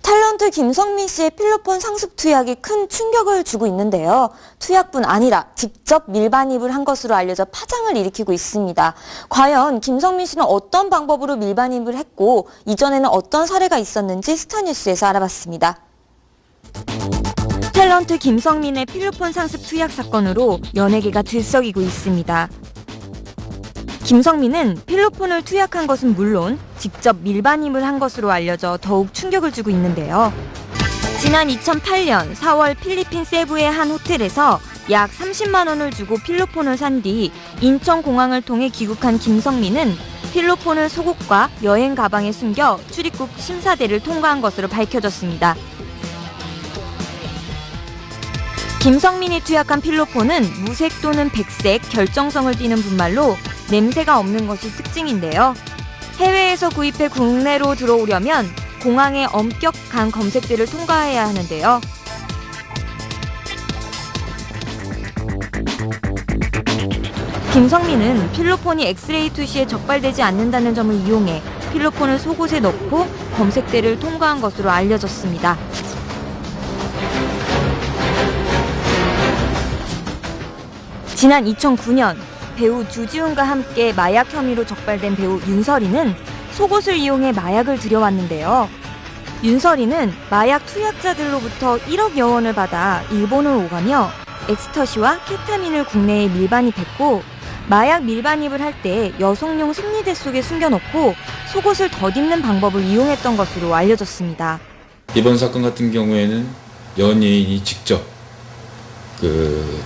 탤런트 김성민 씨의 필로폰 상습 투약이 큰 충격을 주고 있는데요. 투약뿐 아니라 직접 밀반입을 한 것으로 알려져 파장을 일으키고 있습니다. 과연 김성민 씨는 어떤 방법으로 밀반입을 했고 이전에는 어떤 사례가 있었는지 스타뉴스에서 알아봤습니다. 탤런트 김성민의 필로폰 상습 투약 사건으로 연예계가 들썩이고 있습니다. 김성민은 필로폰을 투약한 것은 물론 직접 밀반입을 한 것으로 알려져 더욱 충격을 주고 있는데요. 지난 2008년 4월 필리핀 세부의 한 호텔에서 약 30만 원을 주고 필로폰을 산 뒤 인천공항을 통해 귀국한 김성민은 필로폰을 속옷과 여행 가방에 숨겨 출입국 심사대를 통과한 것으로 밝혀졌습니다. 김성민이 투약한 필로폰은 무색 또는 백색, 결정성을 띠는 분말로 냄새가 없는 것이 특징인데요. 해외에서 구입해 국내로 들어오려면 공항의 엄격한 검색대를 통과해야 하는데요. 김성민은 필로폰이 엑스레이 투시에 적발되지 않는다는 점을 이용해 필로폰을 속옷에 넣고 검색대를 통과한 것으로 알려졌습니다. 지난 2009년 배우 주지훈과 함께 마약 혐의로 적발된 배우 윤설이는 속옷을 이용해 마약을 들여왔는데요. 윤설이는 마약 투약자들로부터 1억여 원을 받아 일본을 오가며 엑스터시와 케타민을 국내에 밀반입했고 마약 밀반입을 할 때 여성용 생리대 속에 숨겨놓고 속옷을 덧입는 방법을 이용했던 것으로 알려졌습니다. 이번 사건 같은 경우에는 연예인이 직접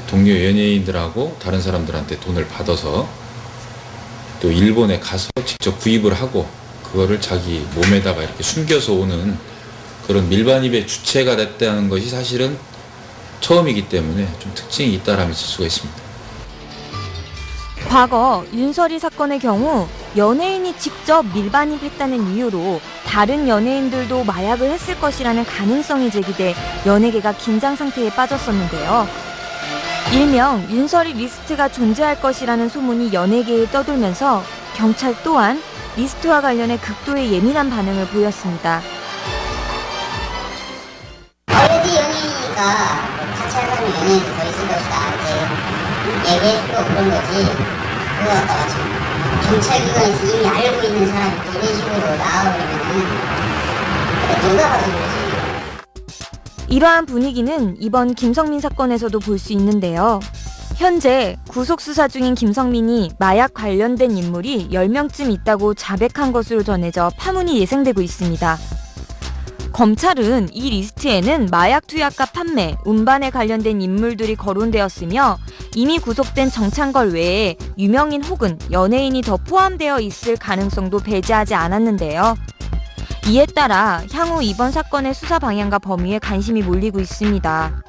동료 연예인들하고 다른 사람들한테 돈을 받아서 또 일본에 가서 직접 구입을 하고 그거를 자기 몸에다가 이렇게 숨겨서 오는 그런 밀반입의 주체가 됐다는 것이 사실은 처음이기 때문에 좀 특징이 있다라면 있을 수가 있습니다. 과거 윤설이 사건의 경우 연예인이 직접 밀반입했다는 이유로 다른 연예인들도 마약을 했을 것이라는 가능성이 제기돼 연예계가 긴장 상태에 빠졌었는데요. 일명 윤설이 리스트가 존재할 것이라는 소문이 연예계에 떠돌면서 경찰 또한 리스트와 관련해 극도의 예민한 반응을 보였습니다. 얼레디 연예인이니까 같이 하자는 연예인이 더 있을 것이다. 이제 얘기해주고 그런 거지. 그거 갖다가 지금 경찰기관에서 이미 알고 있는 사람이 이런 식으로 나와버리면은 누가 봐도 그러지. 이러한 분위기는 이번 김성민 사건에서도 볼 수 있는데요. 현재 구속 수사 중인 김성민이 마약 관련된 인물이 10명쯤 있다고 자백한 것으로 전해져 파문이 예상되고 있습니다. 검찰은 이 리스트에는 마약 투약과 판매, 운반에 관련된 인물들이 거론되었으며 이미 구속된 정창걸 외에 유명인 혹은 연예인이 더 포함되어 있을 가능성도 배제하지 않았는데요. 이에 따라 향후 이번 사건의 수사 방향과 범위에 관심이 몰리고 있습니다.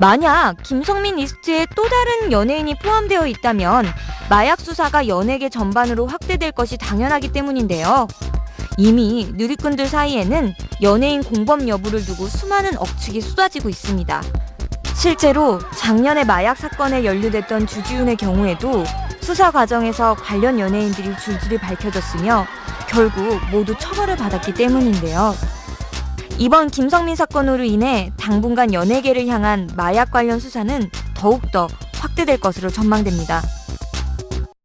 만약 김성민 리스트에 또 다른 연예인이 포함되어 있다면 마약 수사가 연예계 전반으로 확대될 것이 당연하기 때문인데요. 이미 누리꾼들 사이에는 연예인 공범 여부를 두고 수많은 억측이 쏟아지고 있습니다. 실제로 작년에 마약 사건에 연루됐던 주지훈의 경우에도 수사 과정에서 관련 연예인들이 줄줄이 밝혀졌으며 결국 모두 처벌을 받았기 때문인데요. 이번 김성민 사건으로 인해 당분간 연예계를 향한 마약 관련 수사는 더욱더 확대될 것으로 전망됩니다.